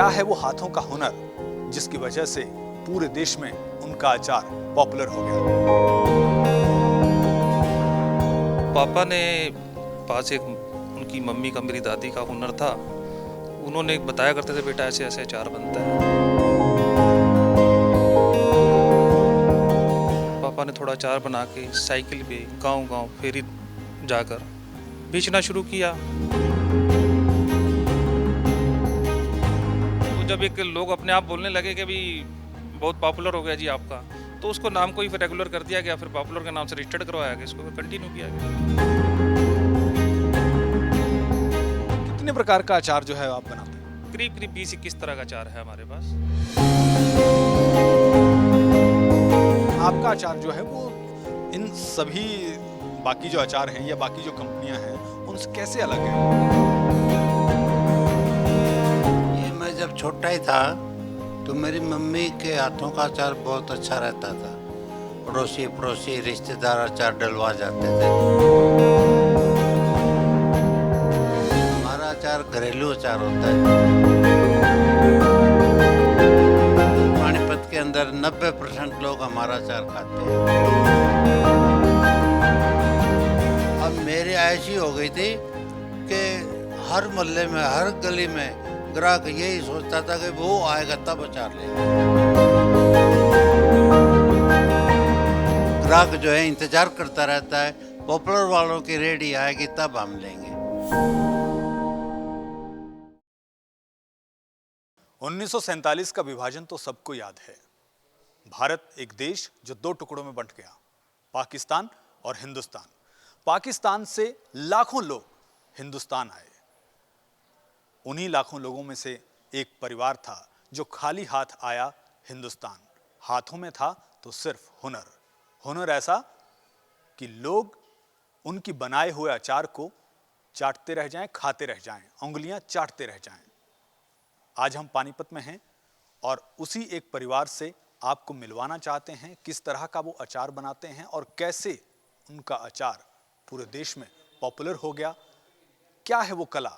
क्या है वो हाथों का हुनर जिसकी वजह से पूरे देश में उनका अचार पॉपुलर हो गया। पापा ने पास एक उनकी मम्मी का, मेरी दादी का हुनर था। उन्होंने बताया करते थे, बेटा ऐसे ऐसे अचार बनता है। पापा ने थोड़ा अचार बना के साइकिल पे गांव-गांव फेरी जाकर बेचना शुरू किया। तो जब एक लोग अपने आप बोलने लगे कि भी बहुत पॉपुलर हो गया जी आपका, तो उसको नाम को ही फिर रेगुलर कर दिया गया, फिर पॉपुलर के नाम से रजिस्टर्ड करवाया गया, इसको कंटिन्यू किया गया। कितने प्रकार का अचार जो है आप बनाते हैं? करीब 20-21 तरह का अचार है हमारे पास। आपका अचार जो है वो इन सभी बाकी जो अचार हैं या बाकी जो कंपनियां हैं उनसे कैसे अलग है? ये मैं जब छोटा ही था तो मेरी मम्मी के हाथों का अचार बहुत अच्छा रहता था। पड़ोसी पड़ोसी रिश्तेदार अचार डलवा जाते थे। हमारा अचार घरेलू अचार होता है। पानीपत के अंदर 90% लोग हमारा अचार खाते हैं। अब मेरी ऐसी हो गई थी कि हर मोहल्ले में, हर गली में ग्राहक यही सोचता था कि वो आएगा तब अचार लेगा। ग्राहक जो है इंतजार करता रहता है, पॉपुलर वालों की रेडी आएगी तब हम लेंगे। 1947 का विभाजन तो सबको याद है। भारत एक देश जो दो टुकड़ों में बंट गया, पाकिस्तान और हिंदुस्तान। पाकिस्तान से लाखों लोग हिंदुस्तान आए। उन्हीं लाखों लोगों में से एक परिवार था जो खाली हाथ आया हिंदुस्तान। हाथों में था तो सिर्फ हुनर। हुनर ऐसा कि लोग उनकी बनाए हुए अचार को चाटते रह जाएं, खाते रह जाएं, उंगलियां चाटते रह जाएं। आज हम पानीपत में हैं और उसी एक परिवार से आपको मिलवाना चाहते हैं किस तरह का वो अचार बनाते हैं और कैसे उनका अचार पूरे देश में पॉपुलर हो गया। क्या है वो कला,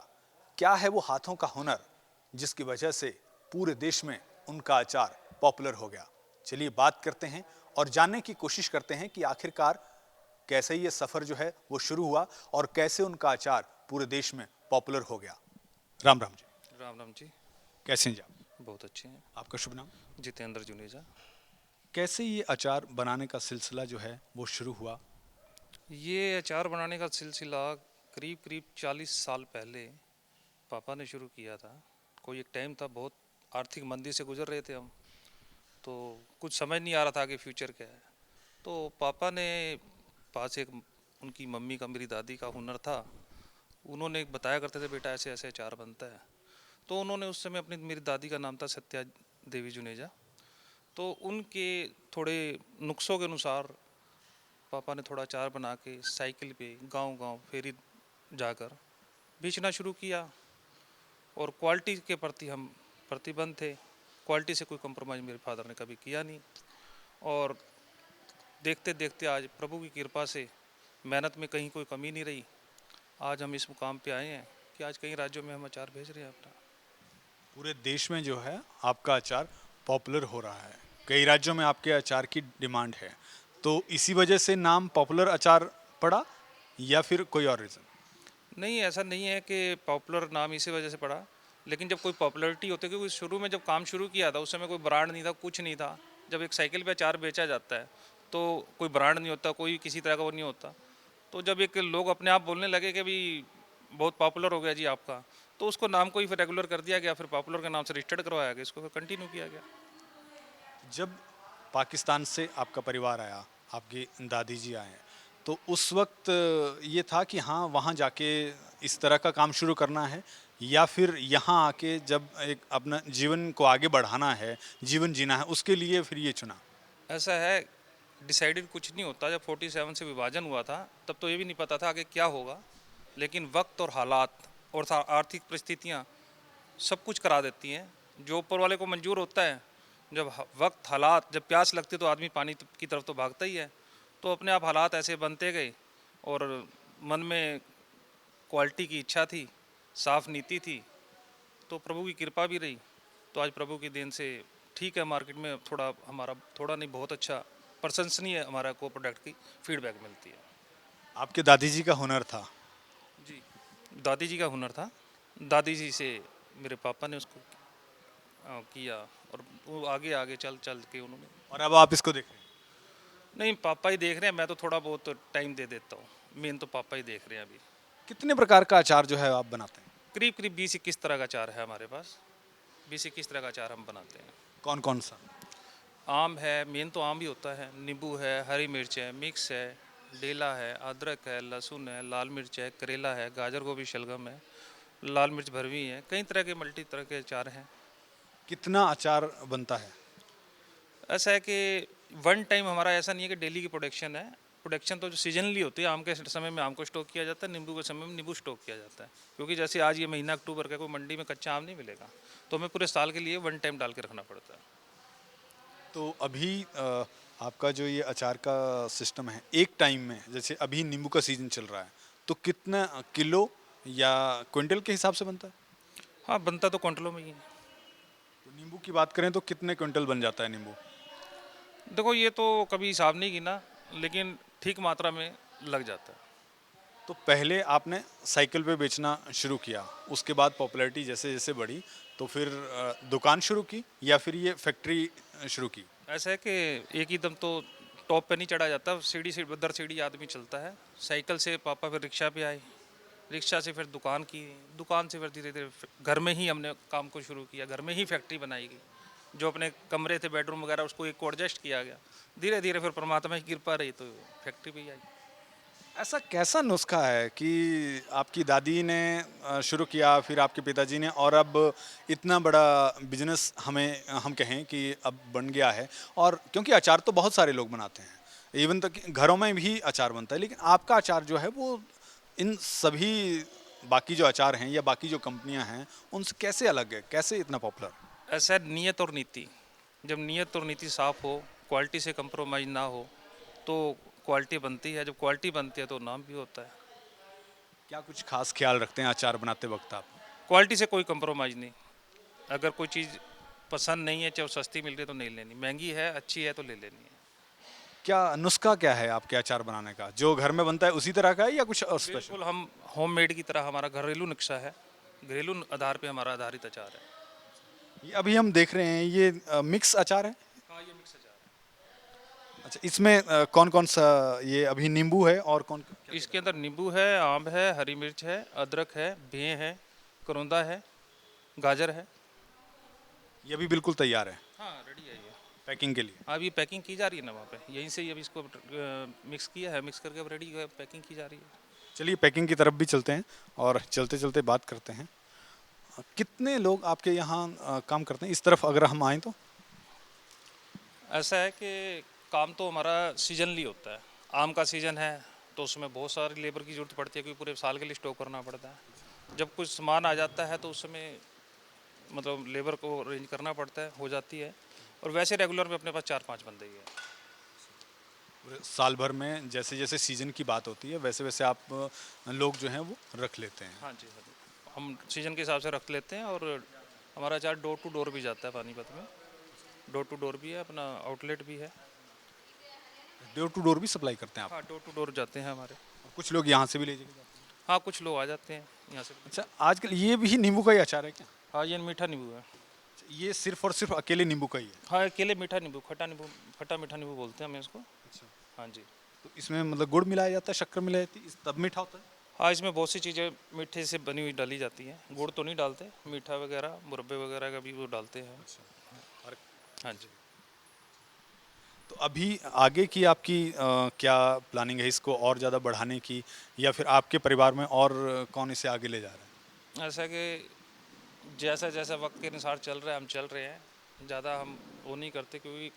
क्या है वो हाथों का हुनर जिसकी वजह से पूरे देश में उनका अचार पॉपुलर हो गया। चलिए बात करते हैं और जानने की कोशिश करते हैं कि आखिरकार कैसे ये सफर जो है वो शुरू हुआ और कैसे उनका अचार पूरे देश में पॉपुलर हो गया। राम राम जी। राम राम जी। कैसे हैं जी आप? बहुत अच्छे हैं। आपका शुभ नाम? जितेंद्र जुनेजा। कैसे ये अचार बनाने का सिलसिला जो है वो शुरू हुआ? ये अचार बनाने का सिलसिला करीब 40 साल पहले पापा ने शुरू किया था। कोई एक टाइम था, बहुत आर्थिक मंदी से गुजर रहे थे हम, तो कुछ समझ नहीं आ रहा था कि फ्यूचर क्या है। तो पापा ने पास एक उनकी मम्मी का, मेरी दादी का हुनर था। उन्होंने बताया करते थे, बेटा ऐसे ऐसे अचार बनता है। तो उन्होंने उस समय अपनी, मेरी दादी का नाम था सत्या देवी जुनेजा, तो उनके थोड़े नुस्खों के अनुसार पापा ने थोड़ा अचार बना के साइकिल पे गांव-गांव फेरी जाकर बेचना शुरू किया। और क्वालिटी के प्रति हम प्रतिबद्ध थे। क्वालिटी से कोई कंप्रोमाइज़ मेरे फादर ने कभी किया नहीं। और देखते देखते आज प्रभु की कृपा से मेहनत में कहीं कोई कमी नहीं रही। आज हम इस मुकाम पे आए हैं कि आज कई राज्यों में हम अचार भेज रहे हैं अपना। पूरे देश में जो है आपका अचार पॉपुलर हो रहा है, कई राज्यों में आपके अचार की डिमांड है, तो इसी वजह से नाम पॉपुलर अचार पड़ा या फिर कोई और रीज़न? नहीं, ऐसा नहीं है कि पॉपुलर नाम इसी वजह से पड़ा, लेकिन जब कोई पॉपुलैरिटी होती है, क्योंकि शुरू में जब काम शुरू किया था उस समय कोई ब्रांड नहीं था, कुछ नहीं था। जब एक साइकिल पे अचार बेचा जाता है तो कोई ब्रांड नहीं होता, कोई किसी तरह का वो नहीं होता। तो जब एक लोग अपने आप बोलने लगे कि भी बहुत पॉपुलर हो गया जी आपका, तो उसको नाम को ही फिर रेगुलर कर दिया गया, फिर पॉपुलर के नाम से रजिस्टर्ड करवाया गया, इसको फिर कंटिन्यू किया गया। जब पाकिस्तान से आपका परिवार आया, आपकी दादी जी आए, तो उस वक्त ये था कि हाँ वहाँ जाके इस तरह का काम शुरू करना है, या फिर यहाँ आके जब एक अपना जीवन को आगे बढ़ाना है, जीवन जीना है, उसके लिए फिर ये चुना? ऐसा है, डिसाइडेड कुछ नहीं होता। जब 47 से विभाजन हुआ था तब तो ये भी नहीं पता था आगे क्या होगा, लेकिन वक्त और हालात और आर्थिक परिस्थितियाँ सब कुछ करा देती हैं। जो ऊपर वाले को मंजूर होता है, जब वक्त हालात, जब प्यास लगती है तो आदमी पानी की तरफ तो भागता ही है। तो अपने आप हालात ऐसे बनते गए और मन में क्वालिटी की इच्छा थी, साफ नीति थी, तो प्रभु की कृपा भी रही तो आज प्रभु की देन से ठीक है, मार्केट में थोड़ा हमारा थोड़ा नहीं बहुत अच्छा प्रशंसनीय हमारा को प्रोडक्ट की फीडबैक मिलती है। आपके दादी जी का हुनर था। जी, दादी जी का हुनर था। दादी जी से मेरे पापा ने उसको किया और वो आगे आगे चल चल के उन्होंने। और अब आप इसको देख रहे हैं। नहीं, पापा ही देख रहे हैं, मैं तो थोड़ा बहुत टाइम दे देता हूँ। मेन तो पापा ही देख रहे हैं अभी। कितने प्रकार का अचार जो है आप बनाते हैं? करीब करीब 20-21 तरह का अचार है हमारे पास। 20-21 तरह का अचार हम बनाते हैं। कौन कौन सा? आम है, मेन तो आम ही होता है, नींबू है, हरी मिर्च है, मिक्स है, डेला है, अदरक है, लहसुन है, लाल मिर्च है, करेला है, गाजर गोभी शलगम है, लाल मिर्च भरवी है, कई तरह के मल्टी तरह के अचार हैं। कितना अचार बनता है? ऐसा है कि वन टाइम हमारा ऐसा नहीं है कि डेली की प्रोडक्शन है। प्रोडक्शन तो जो सीजनली होती है, आम के समय में आम को स्टॉक किया जाता है, नींबू के समय में नींबू स्टॉक किया जाता है। क्योंकि जैसे आज ये महीना अक्टूबर का, कोई मंडी में कच्चा आम नहीं मिलेगा, तो हमें पूरे साल के लिए वन टाइम डाल के रखना पड़ता है। तो अभी आपका जो ये अचार का सिस्टम है, एक टाइम में जैसे अभी नींबू का सीजन चल रहा है, तो कितना किलो या क्विंटल के हिसाब से बनता है? हाँ, बनता तो क्विंटलों में ही है। तो नींबू की बात करें तो कितने क्विंटल बन जाता है नींबू? देखो, ये तो कभी हिसाब नहीं गिना, लेकिन ठीक मात्रा में लग जाता है। तो पहले आपने साइकिल पे बेचना शुरू किया, उसके बाद पॉपुलैरिटी जैसे जैसे बढ़ी, तो फिर दुकान शुरू की या फिर ये फैक्ट्री शुरू की? ऐसा है कि एक ही दम तो टॉप पे नहीं चढ़ा जाता, सीढ़ी से दर सीढ़ी आदमी चलता है। साइकिल से पापा फिर रिक्शा पे आए, रिक्शा से फिर दुकान की, दुकान से फिर धीरे धीरे घर में ही हमने काम को शुरू किया, घर में ही फैक्ट्री बनाई गई। जो अपने कमरे थे, बेडरूम वगैरह, उसको एक को एडजस्ट किया गया। धीरे धीरे फिर परमात्मा की कृपा रही तो फैक्ट्री भी आई। ऐसा कैसा नुस्खा है कि आपकी दादी ने शुरू किया, फिर आपके पिताजी ने, और अब इतना बड़ा बिजनेस हमें हम कहें कि अब बन गया है? और क्योंकि अचार तो बहुत सारे लोग बनाते हैं, इवन तक घरों में भी अचार बनता है, लेकिन आपका अचार जो है वो इन सभी बाकी जो अचार हैं या बाकी जो कंपनियां हैं उनसे कैसे अलग है, कैसे इतना पॉपुलर? ऐसा है, नियत और नीति। जब नियत और नीति साफ हो, क्वालिटी से कंप्रोमाइज ना हो, तो क्वालिटी बनती है। जब क्वालिटी बनती है तो नाम भी होता है। क्या कुछ खास ख्याल रखते हैं अचार बनाते वक्त आप? क्वालिटी से कोई कंप्रोमाइज़ नहीं। अगर कोई चीज़ पसंद नहीं है, चाहे वो सस्ती मिल रही है तो नहीं लेनी, महंगी है अच्छी है तो ले लेनी है। क्या नुस्खा क्या है आपके अचार बनाने का? जो घर में बनता है उसी तरह का है या कुछ और स्पेशल? बिल्कुल, हम होममेड की तरह, हमारा घरेलू नक्शा है, घरेलू आधार पे हमारा आधारित अचार है। ये अभी हम देख रहे हैं, ये मिक्स अचार है। हाँ, ये मिक्स अचार है। अच्छा, इसमें कौन कौन सा? ये अभी नींबू है और कौन? इसके अंदर नींबू है, आम है, हरी मिर्च है, अदरक है, भें है, करौंदा है, गाजर है। ये भी बिल्कुल तैयार है हाँ, रेडी है ये। पैकिंग के लिए। अभी पैकिंग की जा रही है ना वहाँ पे, यहीं से ही अभी इसको मिक्स किया है, मिक्स करके अब रेडी पैकिंग की जा रही है। चलिए पैकिंग की तरफ भी चलते हैं और चलते चलते बात करते हैं। कितने लोग आपके यहाँ काम करते हैं? इस तरफ अगर हम आएँ तो ऐसा है कि काम तो हमारा सीजनली होता है। आम का सीज़न है तो उसमें बहुत सारी लेबर की ज़रूरत पड़ती है, क्योंकि पूरे साल के लिए स्टॉक करना पड़ता है। जब कुछ सामान आ जाता है तो उस समय मतलब लेबर को अरेंज करना पड़ता है, हो जाती है। और वैसे रेगुलर में अपने पास 4-5 बंदे ही हैं। पूरे साल भर में जैसे जैसे सीजन की बात होती है वैसे वैसे आप लोग जो हैं वो रख लेते हैं। हाँ जी, हाँ जी, हम सीजन के हिसाब से रख लेते हैं। और हमारा अचार डोर टू डोर भी जाता है पानीपत में। डोर टू डोर भी है, अपना आउटलेट भी है। डोर टू डोर भी सप्लाई करते हैं आप? हाँ, डोर टू डोर जाते हैं हमारे। और कुछ लोग यहाँ से भी ले जाते हैं? हाँ, कुछ लोग आ जाते हैं यहाँ से। अच्छा, आजकल ये भी नींबू का ही अचार है क्या? हाँ, ये मीठा नींबू है। ये सिर्फ और सिर्फ अकेले नींबू का ही है? हाँ, अकेले मीठा नींबू, खट्टा मीठा नींबू बोलते हैं हम इसको। अच्छा, हाँ जी। तो इसमें मतलब गुड़ मिलाया जाता है, शक्कर मिलाई जाती है, तब मीठा होता है? हाँ, इसमें बहुत सी चीज़ें मीठे से बनी हुई डाली जाती हैं। गुड़ तो नहीं डालते, मीठा वगैरह, मुरब्बे वगैरह का भी वो डालते हैं। और हाँ जी। तो अभी आगे की आपकी क्या प्लानिंग है इसको और ज़्यादा बढ़ाने की, या फिर आपके परिवार में और कौन इसे आगे ले जा रहा है? ऐसा कि जैसा जैसा वक्त के अनुसार चल रहा है, हम चल रहे हैं। ज़्यादा हम वो नहीं करते, क्योंकि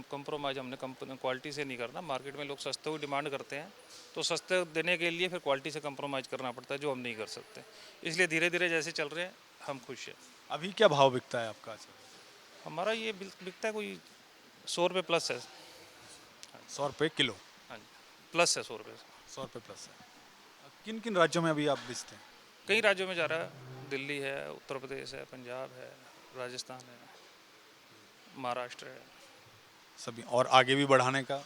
कंप्रोमाइज़ हमने क्वालिटी से नहीं करना। मार्केट में लोग सस्ते को डिमांड करते हैं, तो सस्ते देने के लिए फिर क्वालिटी से कंप्रोमाइज़ करना पड़ता है, जो हम नहीं कर सकते। इसलिए धीरे धीरे जैसे चल रहे हैं हम खुश हैं। अभी क्या भाव बिकता है आपका अचार? हमारा ये बिकता है कोई 100 रुपये प्लस है। 100 रुपये किलो? हाँ जी, प्लस है 100 रुपये। 100 रुपये प्लस है। किन किन राज्यों में अभी आप बेचते हैं? कई राज्यों में जा रहा है, दिल्ली है, उत्तर प्रदेश है, पंजाब है, राजस्थान है, महाराष्ट्र है। सभी और आगे भी बढ़ाने का?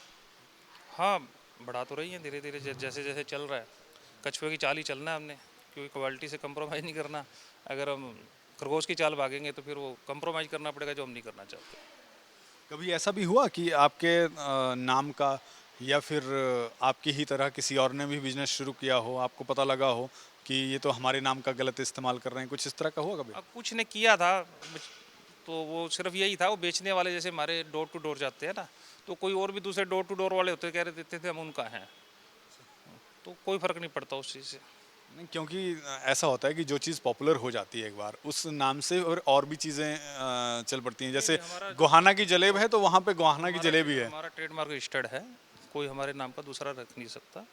हाँ, बढ़ा तो रही हैं धीरे धीरे, जैसे जैसे चल रहा है। कछुए की चाल ही चलना है हमने, क्योंकि क्वालिटी से कंप्रोमाइज़ नहीं करना। अगर हम खरगोश की चाल भागेंगे तो फिर वो कंप्रोमाइज़ करना पड़ेगा, जो हम नहीं करना चाहते। कभी ऐसा भी हुआ कि आपके नाम का या फिर आपकी ही तरह किसी और ने भी बिजनेस शुरू किया हो, आपको पता लगा हो कि ये तो हमारे नाम का गलत इस्तेमाल कर रहे हैं, कुछ इस तरह का हुआ कभी? अब कुछ ने किया था, तो वो सिर्फ यही था, वो बेचने वाले जैसे हमारे डोर टू डोर जाते हैं ना, तो कोई और भी दूसरे डोर टू डोर वाले होते, कह रहे देते थे हम उनका हैं, तो कोई फ़र्क नहीं पड़ता उस चीज़ से। नहीं, क्योंकि ऐसा होता है कि जो चीज़ पॉपुलर हो जाती है एक बार उस नाम से और भी चीज़ें चल पड़ती हैं। जैसे हमारा गोहाना की जलेब है तो वहाँ पे गोहाना की जलेबी है। हमारा ट्रेडमार्क रजिस्टर्ड है, कोई हमारे नाम का दूसरा रख नहीं सकता।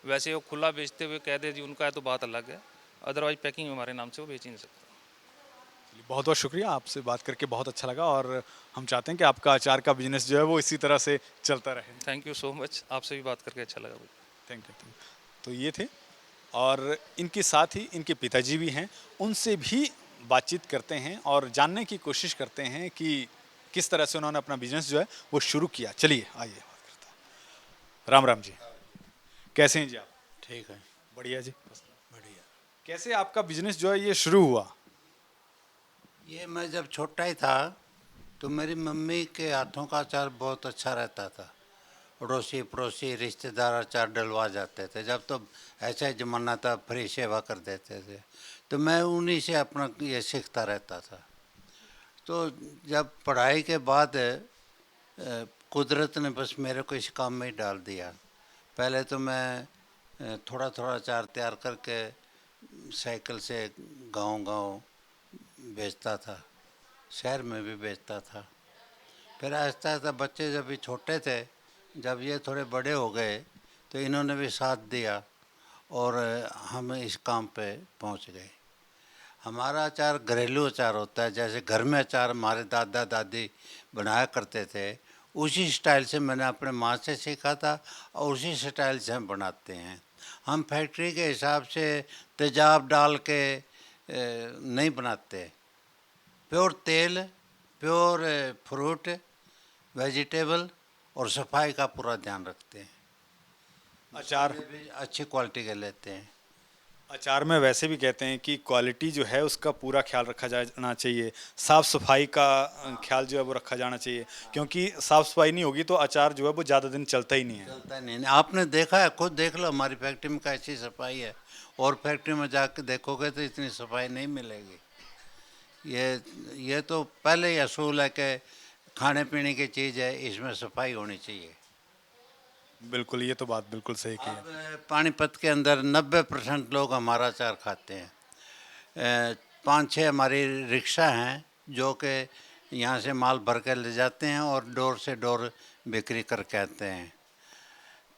वैसे वो खुला बेचते हुए कह दे जी उनका है तो बात अलग है, अदरवाइज पैकिंग हमारे नाम से वो बेच ही नहीं सकता। बहुत बहुत शुक्रिया, आपसे बात करके बहुत अच्छा लगा और हम चाहते हैं कि आपका अचार का बिजनेस जो है वो इसी तरह से चलता रहे। थैंक यू सो मच, आपसे भी बात करके अच्छा लगा मुझे। Thank you. तो ये थे और इनके साथ ही इनके पिताजी भी हैं, उनसे भी बातचीत करते हैं और जानने की कोशिश करते हैं कि किस तरह से उन्होंने अपना बिजनेस जो है वो शुरू किया। चलिए आइए बात करते हैं। राम राम जी, कैसे हैं जी आप? ठीक है। बढ़िया जी। बढ़िया। कैसे आपका बिजनेस जो है ये शुरू हुआ? ये मैं जब छोटा ही था तो मेरी मम्मी के हाथों का अचार बहुत अच्छा रहता था। अड़ोसी पड़ोसी रिश्तेदार अचार डलवा जाते थे, जब तो ऐसा ही ज़माना था, फ्री सेवा कर देते थे, तो मैं उन्हीं से अपना ये सीखता रहता था। तो जब पढ़ाई के बाद कुदरत ने बस मेरे को इस काम में ही डाल दिया। पहले तो मैं थोड़ा थोड़ा अचार तैयार करके साइकिल से गांव-गांव बेचता था, शहर में भी बेचता था। फिर आहिस्ता आहिस्ता बच्चे जब भी छोटे थे, जब ये थोड़े बड़े हो गए तो इन्होंने भी साथ दिया और हम इस काम पे पहुंच गए। हमारा अचार घरेलू अचार होता है, जैसे घर में अचार हमारे दादा दादी बनाया करते थे, उसी स्टाइल से मैंने अपने माँ से सीखा था और उसी स्टाइल से हम बनाते हैं। हम फैक्ट्री के हिसाब से तेजाब डाल के नहीं बनाते। प्योर तेल, प्योर फ्रूट, वेजिटेबल और सफाई का पूरा ध्यान रखते हैं। अचार भी अच्छी क्वालिटी के लेते हैं। अचार में वैसे भी कहते हैं कि क्वालिटी जो है उसका पूरा ख्याल रखा जाना चाहिए, साफ़ सफाई का ख्याल जो है वो रखा जाना चाहिए, क्योंकि साफ़ सफाई नहीं होगी तो अचार जो है वो ज़्यादा दिन चलता ही नहीं है। चलता नहीं नहीं। आपने देखा है, खुद देख लो हमारी फैक्ट्री में कैसी सफाई है, और फैक्ट्री में जाकर देखोगे तो इतनी सफाई नहीं मिलेगी। ये तो पहले ही असूल है कि खाने पीने की चीज़ है, इसमें सफाई होनी चाहिए। बिल्कुल, ये तो बात बिल्कुल सही की है। अब पानीपत के अंदर 90% लोग हमारा अचार खाते हैं। 5-6 हमारी रिक्शा हैं जो कि यहाँ से माल भर के ले जाते हैं और डोर से डोर बिक्री करके आते हैं।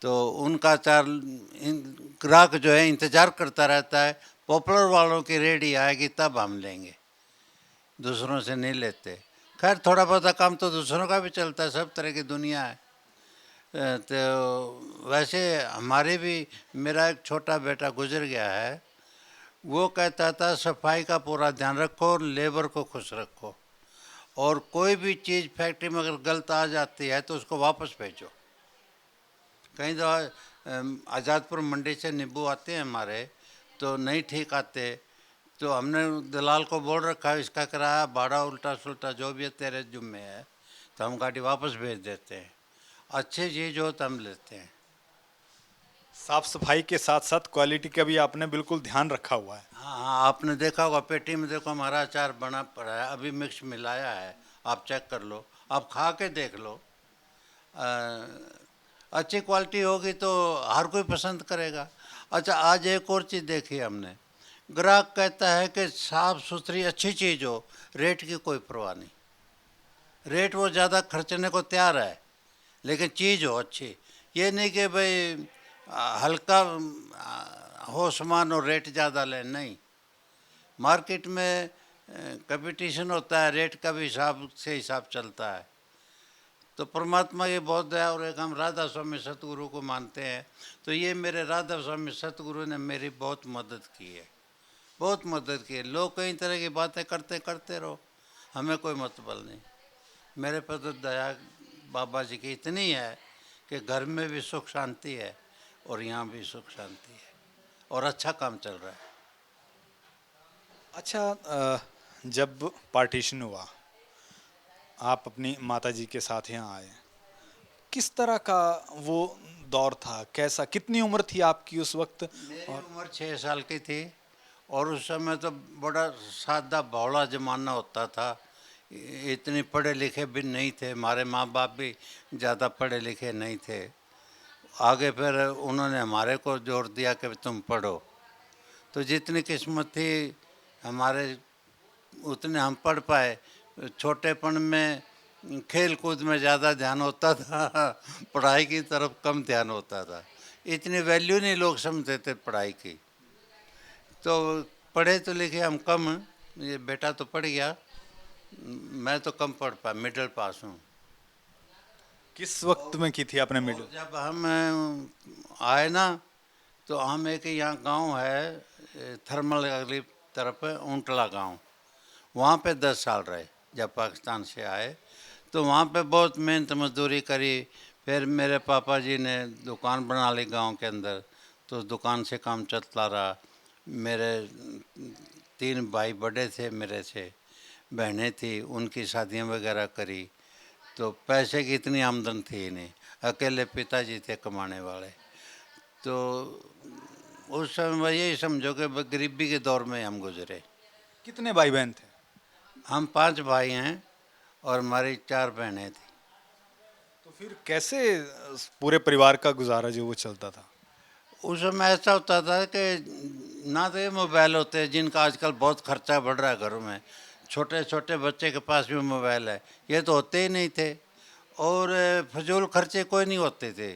तो उनका अचार ग्राहक जो है इंतज़ार करता रहता है, पॉपुलर वालों की रेडी आएगी तब हम लेंगे, दूसरों से नहीं लेते। खैर थोड़ा बहुत काम तो दूसरों का भी चलता है, सब तरह की दुनिया है। तो वैसे हमारे भी, मेरा एक छोटा बेटा गुजर गया है, वो कहता था सफाई का पूरा ध्यान रखो और लेबर को खुश रखो, और कोई भी चीज़ फैक्ट्री में अगर गलत आ जाती है तो उसको वापस भेजो। कई दफ़ा आज़ादपुर मंडी से नींबू आते हैं हमारे, तो नहीं ठीक आते, तो हमने दलाल को बोल रखा है इसका किराया भाड़ा उल्टा सुल्टा जो भी है तेरे जुम्मे है, तो हम गाड़ी वापस भेज देते हैं। अच्छी चीज़ हो तो हम लेते हैं। साफ सफाई के साथ साथ क्वालिटी का भी आपने बिल्कुल ध्यान रखा हुआ है। हाँ हाँ, आपने देखा होगा पेटी में, देखो हमारा अचार बना पड़ा है, अभी मिक्स मिलाया है, आप चेक कर लो, आप खा के देख लो। अच्छी क्वालिटी होगी तो हर कोई पसंद करेगा। अच्छा, आज एक और चीज़ देखी हमने, ग्राहक कहता है कि साफ़ सुथरी अच्छी चीज़ हो, रेट की कोई परवाह नहीं। रेट वो ज़्यादा खर्चने को तैयार है, लेकिन चीज़ हो अच्छी। ये नहीं कि भाई हल्का हो सामान और रेट ज़्यादा ले, नहीं। मार्केट में कंपटीशन होता है, रेट का भी हिसाब चलता है। तो परमात्मा ये बहुत दया, और एक हम राधा स्वामी सतगुरु को मानते हैं, तो ये मेरे राधा स्वामी सतगुरु ने मेरी बहुत मदद की है, बहुत मदद की है। लोग कई तरह की बातें करते करते रहो, हमें कोई मतबल नहीं। मेरे पर तो दया बाबा जी की इतनी है कि घर में भी सुख शांति है और यहाँ भी सुख शांति है और अच्छा काम चल रहा है। अच्छा, जब पार्टीशन हुआ, आप अपनी माताजी के साथ यहाँ आए, किस तरह का वो दौर था? कैसा, कितनी उम्र थी आपकी उस वक्त? मेरी और उम्र 6 साल की थी और उस समय तो बड़ा सादा भोला जमाना होता था। इतने पढ़े लिखे भी नहीं थे, हमारे माँ बाप भी ज़्यादा पढ़े लिखे नहीं थे। आगे फिर उन्होंने हमारे को जोर दिया कि तुम पढ़ो, तो जितनी किस्मत थी हमारे उतने हम पढ़ पाए। छोटेपन में खेल कूद में ज़्यादा ध्यान होता था, पढ़ाई की तरफ कम ध्यान होता था। इतनी वैल्यू नहीं लोग समझते थे पढ़ाई की। तो पढ़े तो लिखे हम कम, ये बेटा तो पढ़ गया, मैं तो कम पढ़ पाया, मिडिल पास हूँ। किस वक्त में की थी आपने मिडिल? और जब हम आए ना तो हम एक यहाँ गांव है थर्मल अगली तरफ है, ऊंटला गांव, वहाँ पे 10 साल रहे। जब पाकिस्तान से आए तो वहाँ पे बहुत मेहनत मजदूरी करी। फिर मेरे पापा जी ने दुकान बना ली गांव के अंदर, तो दुकान से काम चलता रहा। मेरे 3 भाई बड़े थे मेरे से, बहनें थी, उनकी शादियाँ वगैरह करी। तो पैसे की इतनी आमदन थी ही नहीं, अकेले पिताजी थे कमाने वाले। तो उस समय यही समझो कि गरीबी के दौर में हम गुजरे। कितने भाई बहन थे? हम 5 भाई हैं और हमारी 4 बहनें थी। तो फिर कैसे पूरे परिवार का गुजारा जो वो चलता था? उस समय ऐसा होता था कि ना तो ये मोबाइल होते हैं जिनका आजकल बहुत खर्चा बढ़ रहा है घरों में, छोटे छोटे बच्चे के पास भी मोबाइल है, ये तो होते ही नहीं थे। और फजूल खर्चे कोई नहीं होते थे।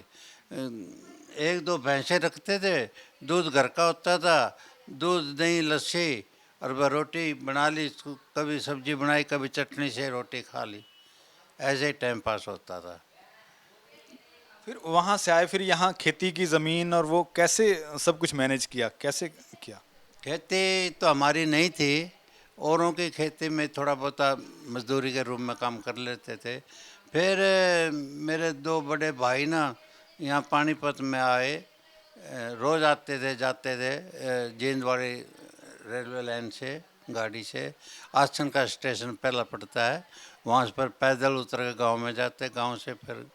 1-2 भैंसें रखते थे, दूध घर का होता था, दूध दही लस्सी और वह रोटी बना ली, कभी सब्जी बनाई, कभी चटनी से रोटी खा ली, ऐसे ही टाइम पास होता था। फिर वहां से आए, फिर यहाँ खेती की जमीन और वो कैसे सब कुछ मैनेज किया, कैसे किया? खेती तो हमारी नहीं थी, औरों की खेती में थोड़ा बहुत मजदूरी के रूप में काम कर लेते थे। फिर मेरे 2 बड़े भाई ना यहाँ पानीपत में आए, रोज़ आते थे जाते थे, जींदवाड़ी रेलवे लाइन से गाड़ी से। आसन का स्टेशन पहला पड़ता है, वहाँ से पर पैदल उतर के गांव में जाते, गांव से फिर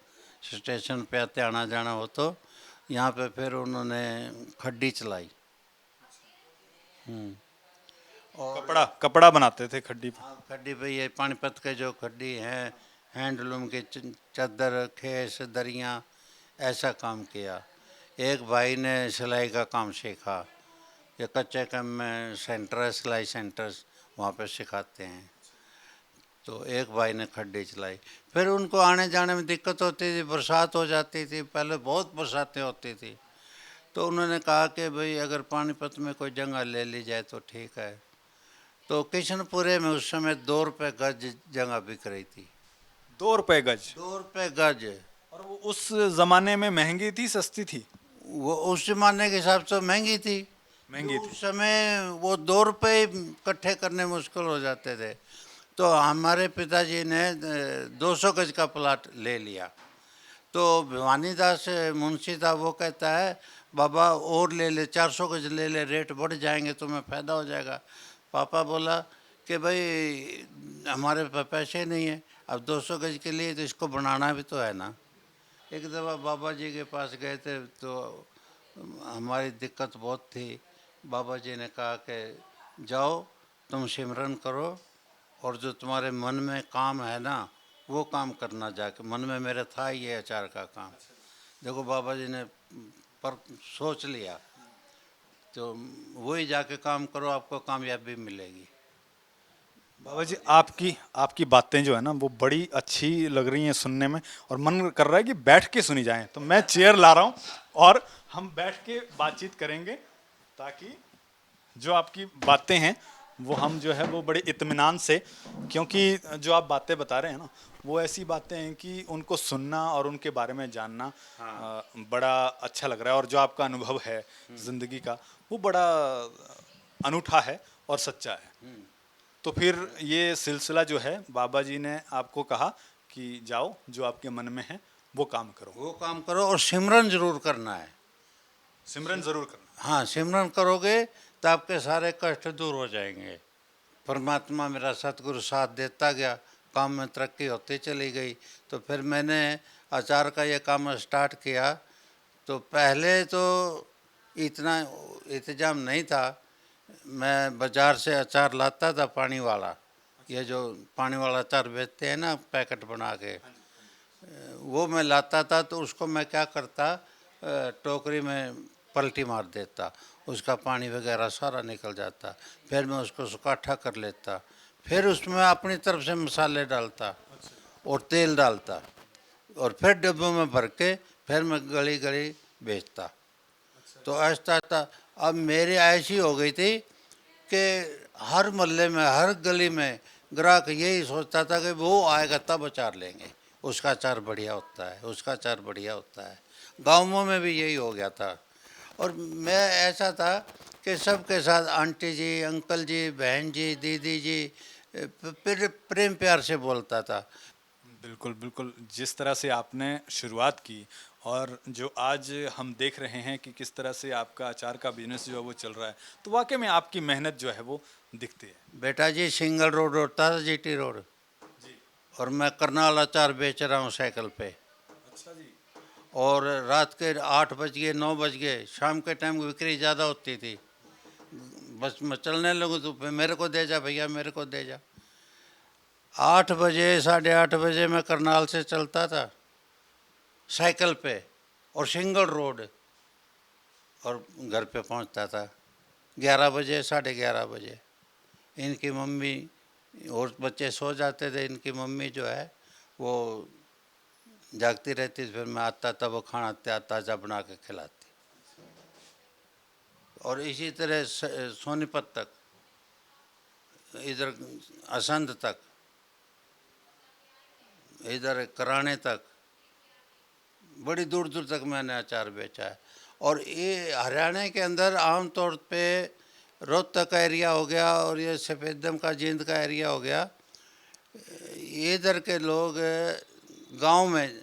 स्टेशन पे आते, आना जाना हो तो यहाँ पे फिर उन्होंने खड्डी चलाई। कपड़ा कपड़ा बनाते थे खड्डी पे? हाँ, खड्डी पे ये पानीपत के जो खड्डी हैं, हैंडलूम के चादर खेस दरियाँ, ऐसा काम किया। एक भाई ने सिलाई का काम सीखा, ये कच्चे काम में सेंटर है, सिलाई सेंटर्स, वहाँ पे सिखाते हैं। तो एक भाई ने खड्डी चलाई। फिर उनको आने जाने में दिक्कत होती थी, बरसात हो जाती थी, पहले बहुत बरसातें होती थी। तो उन्होंने कहा कि भाई अगर पानीपत में कोई जगह ले ली जाए तो ठीक है। तो किशनपुरे में उस समय 2 रुपये गज जगह बिक रही थी। 2 रुपए गज? 2 रुपये गज। और वो उस जमाने में महंगी थी, सस्ती थी? वो उस जमाने के हिसाब से महंगी थी। महंगी उस थी। समय वो 2 रुपये इकट्ठे करने मुश्किल हो जाते थे। तो हमारे पिताजी ने 200 गज का प्लाट ले लिया। तो भिवानी दास मुंशी था, वो कहता है बाबा और ले ले, 400 गज ले ले, रेट बढ़ जाएंगे, तुम्हें फ़ायदा हो जाएगा। पापा बोला कि भाई हमारे पास पैसे नहीं है, अब 200 गज के लिए तो इसको बनाना भी तो है ना। एक दफ़ा बाबा जी के पास गए थे तो हमारी दिक्कत बहुत थी। बाबा जी ने कहा कि जाओ तुम सिमरन करो और जो तुम्हारे मन में काम है ना वो काम करना जाके। मन में मेरे था ये अचार का काम। देखो बाबा जी ने पर सोच लिया, तो वही जाके काम करो, आपको कामयाबी मिलेगी। बाबा जी, आपकी आपकी बातें जो है ना वो बड़ी अच्छी लग रही हैं सुनने में, और मन कर रहा है कि बैठ के सुनी जाएं। तो मैं चेयर ला रहा हूं और हम बैठ के बातचीत करेंगे, ताकि जो आपकी बातें हैं वो हम जो है वो बड़े इत्मीनान से, क्योंकि जो आप बातें बता रहे हैं ना वो ऐसी बातें हैं कि उनको सुनना और उनके बारे में जानना बड़ा अच्छा लग रहा है। और जो आपका अनुभव है ज़िंदगी का वो बड़ा अनूठा है और सच्चा है। तो फिर ये सिलसिला जो है, बाबा जी ने आपको कहा कि जाओ, जो आपके मन में है वो काम करो। वो काम करो और सिमरन जरूर करना है। सिमरन जरूर करना। हाँ, सिमरन करोगे तो आपके सारे कष्ट दूर हो जाएंगे। परमात्मा मेरा सतगुरु साथ देता गया, काम में तरक्की होती चली गई। तो फिर मैंने अचार का ये काम स्टार्ट किया। तो पहले तो इतना इंतजाम नहीं था। मैं बाज़ार से अचार लाता था, पानी वाला, ये जो पानी वाला अचार बेचते हैं ना पैकेट बना के, वो मैं लाता था। तो उसको मैं क्या करता, टोकरी में पलटी मार देता, उसका पानी वगैरह सारा निकल जाता। फिर मैं उसको इकट्ठा कर लेता, फिर उसमें अपनी तरफ से मसाले डालता और तेल डालता, और फिर डिब्बों में भर के फिर मैं गली गली बेचता। तो ऐसा था। अब मेरी ऐसी हो गई थी कि हर मोहल्ले में, हर गली में ग्राहक यही सोचता था कि वो आएगा तब अचार लेंगे, उसका अचार बढ़िया होता है, उसका अचार बढ़िया होता है। गाँवों में भी यही हो गया था। और मैं ऐसा था कि सबके साथ आंटी जी, अंकल जी, बहन जी, दीदी जी, फिर प्रेम प्यार से बोलता था। बिल्कुल बिल्कुल, जिस तरह से आपने शुरुआत की और जो आज हम देख रहे हैं कि किस तरह से आपका अचार का बिजनेस जो है वो चल रहा है, तो वाकई में आपकी मेहनत जो है वो दिखती है। बेटा जी, सिंगल रोड होता था, जीटी रोड, जी। और मैं करनाल अचार बेच रहा हूँ साइकिल पे। अच्छा जी। और रात के 8 बज गए, 9 बज गए, शाम के टाइम बिक्री ज़्यादा होती थी। बस मैं चलने लगूँ तो फिर मेरे को दे जा भैया, मेरे को दे जा। 8 बजे, 8:30 बजे मैं करनाल से चलता था साइकिल पे, और सिंगल रोड, और घर पे पहुंचता था 11 बजे, 11:30 बजे। इनकी मम्मी और बच्चे सो जाते थे, इनकी मम्मी जो है वो जागती रहती थी। फिर मैं आता तब वो खाना ताज़ा बना के खिलाती। और इसी तरह सोनीपत तक, इधर असंध तक, इधर कराने तक, बड़ी दूर दूर तक मैंने अचार बेचा है। और ये हरियाणा के अंदर आम तौर पे रोहतक का एरिया हो गया, और ये सफ़ेदम का जींद का एरिया हो गया, इधर के लोग गांव में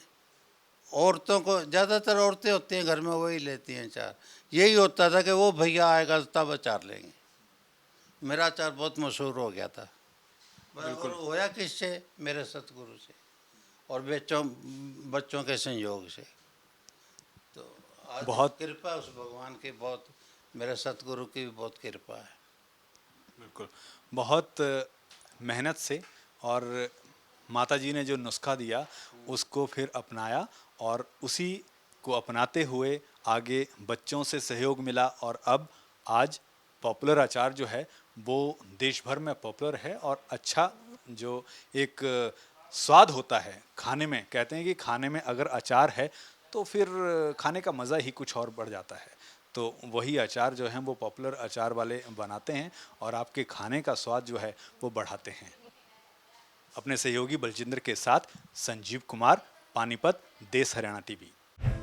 औरतों को, ज़्यादातर औरतें होती हैं घर में, वही लेती हैं अचार। यही होता था कि वो भैया आएगा तब अचार लेंगे। मेरा अचार बहुत मशहूर हो गया था। बिल्कुल। होया किससे? मेरे सतगुरु से और बच्चों के संयोग से। तो आज बहुत कृपा उस भगवान की, बहुत मेरे सतगुरु की भी बहुत कृपा है। बिल्कुल, बहुत मेहनत से, और माता जी ने जो नुस्खा दिया उसको फिर अपनाया, और उसी को अपनाते हुए आगे बच्चों से सहयोग मिला, और अब आज पॉपुलर अचार जो है वो देश भर में पॉपुलर है। और अच्छा जो एक स्वाद होता है खाने में, कहते हैं कि खाने में अगर अचार है तो फिर खाने का मज़ा ही कुछ और बढ़ जाता है। तो वही अचार जो हैं वो पॉपुलर अचार वाले बनाते हैं, और आपके खाने का स्वाद जो है वो बढ़ाते हैं। अपने सहयोगी बलजिंदर के साथ संजीव कुमार, पानीपत, देश हरियाणा टीवी।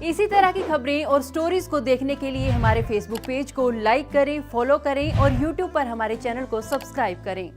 इसी तरह की खबरें और स्टोरीज को देखने के लिए हमारे फेसबुक पेज को लाइक करें, फॉलो करें और यूट्यूब पर हमारे चैनल को सब्सक्राइब करें।